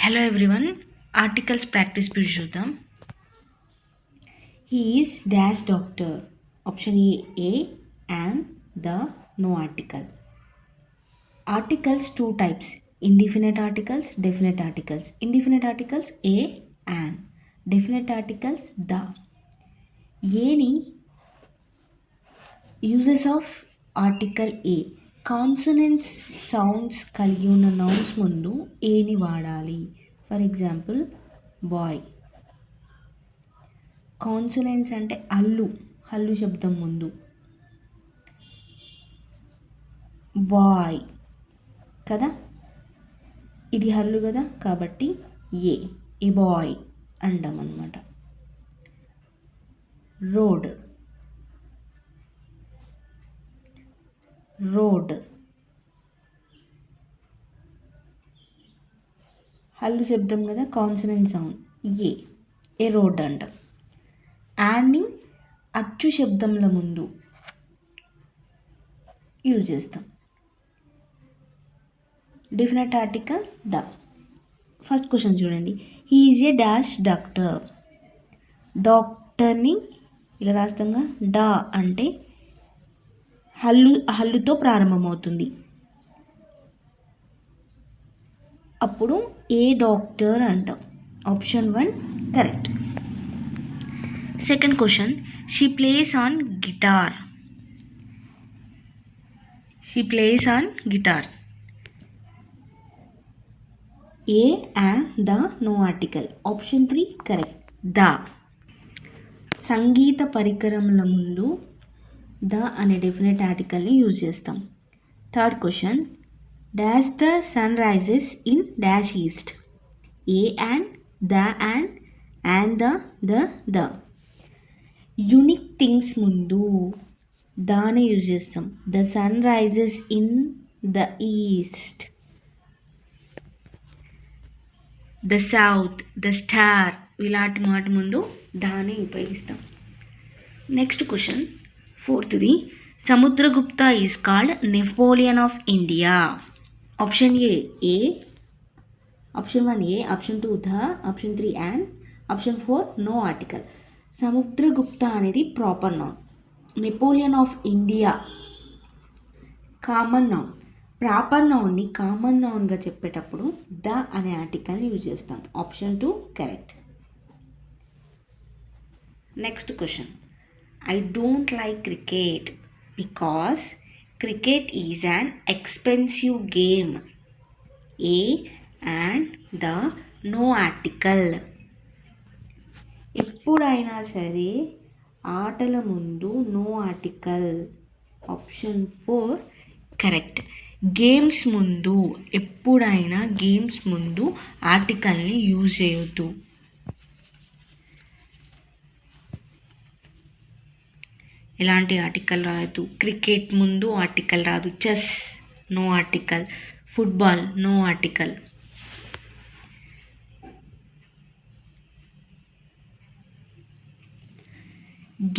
Hello everyone. Articles practice पे చూద్దాం. He is dash doctor. Option A and the no article. Articles two types. Indefinite articles, definite articles. Indefinite articles A and. Definite articles the. ఏని uses of article a consonants sounds కలిగి ఉన్న nouns ముందు ఏని వాడాలి. For example bye. Consonants అంటే హల్లు శబ్దం ముందు bye కదా, ఇది హల్లు కదా, కాబట్టి ఏ బాయ్ అంటాం అన్నమాట. రోడ్ హల్లు శబ్దం కదా, కాన్సనెంట్ సౌండ్ ఏ రోడ్ అంటాం. యాడ్ని అచ్చు శబ్దంల ముందు యూజ్ చేస్తాం. Definite article the. First question చూడండి. He is a dash doctor. డాక్టర్ని ఇలా రాస్తాంగా, డా అంటే హల్లుతో ప్రారంభమవుతుంది, అప్పుడు ఏ డాక్టర్ అంటాం. Option 1 correct. Second question. She plays on guitar. A and the no article. Option 3 correct. The. సంగీత పరికరముల ముందు ద అనే డెఫినెట్ ఆర్టికల్ని యూజ్ చేస్తాం. Third question. Dash the sun rises in dash east. A and the and the. Unique things ముందు దానే use చేస్తాం. The sun rises in the east, the south, the star, ఇలాంటి మాట ముందు దానే ఉపయోగిస్తాం. నెక్స్ట్ క్వశ్చన్ ఫోర్త్ది. Samudragupta is called Napoleon of India. Option a, option 1 a, option 2 the, option 3 and, option 4 no article. Samudragupta అనేది proper noun. Napoleon of India common noun. Proper నౌన్ని common నౌన్గా చెప్పేటప్పుడు ద అనే ఆర్టికల్ని యూజ్ చేస్తాం. Option 2 correct. Next question. I don't like cricket because cricket is an expensive game. A and the no article. ఎప్పుడైనా సరే ఆటల ముందు no article. Option 4 correct. Games ముందు ఎప్పుడైనా గేమ్స్ ముందు ఆర్టికల్ని యూజ్ చేయొద్దు. ఎలాంటి ఆర్టికల్ రాదు. క్రికెట్ ముందు ఆర్టికల్ రాదు. Chess no article. Football no article.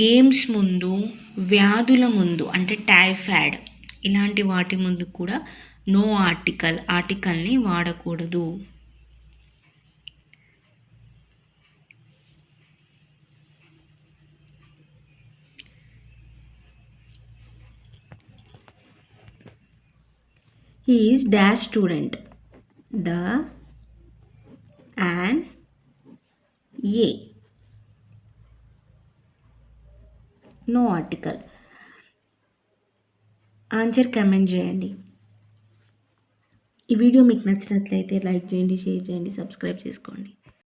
Games ముందు, వ్యాధుల ముందు అంటే టైఫాయిడ్ ఇలాంటి వాటి ముందు కూడా నో ఆర్టికల్ని వాడకూడదు. He is dash student. The and a. No article. Answer comment చేయండి. ఈ వీడియో మీకు నచ్చినట్లయితే లైక్ చేయండి, షేర్ చేయండి, సబ్స్క్రైబ్ చేసుకోండి.